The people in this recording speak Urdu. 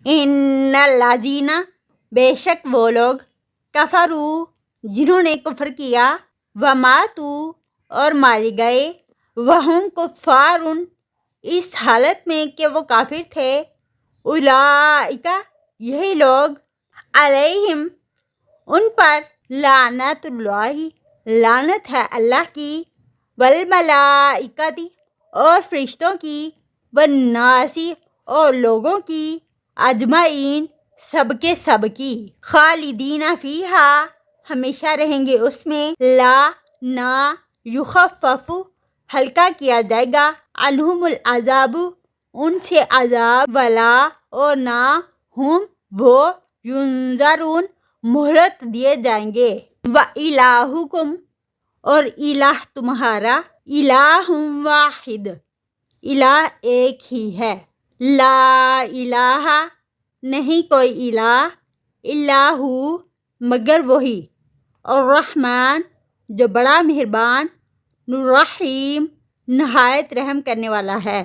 ان الذین بے شک وہ لوگ کفرو جنہوں نے کفر کیا وماتو اور مارے گئے وہم کفار اس حالت میں کہ وہ کافر تھے اولئک یہی لوگ علیہم ان پر لعنت اللہ لعنت ہے اللہ کی والملائکتی اور فرشتوں کی والناسی اور لوگوں کی اجمعین سب کے سب کی خالدین فیہا ہمیشہ رہیں گے اس میں لا نہ یخفف ہلکا کیا جائے گا عنہم العذاب ان سے عذاب ولا اور نہ ہم وہ ینظرون مہلت دیے جائیں گے وَإِلَٰهُكُمْ اور الہ تمہارا الہ واحد الہ ایک ہی ہے لا الہ نہیں کوئی الہ الا ہو مگر وہی الرحمن جو بڑا مہربان الرحیم نہایت رحم کرنے والا ہے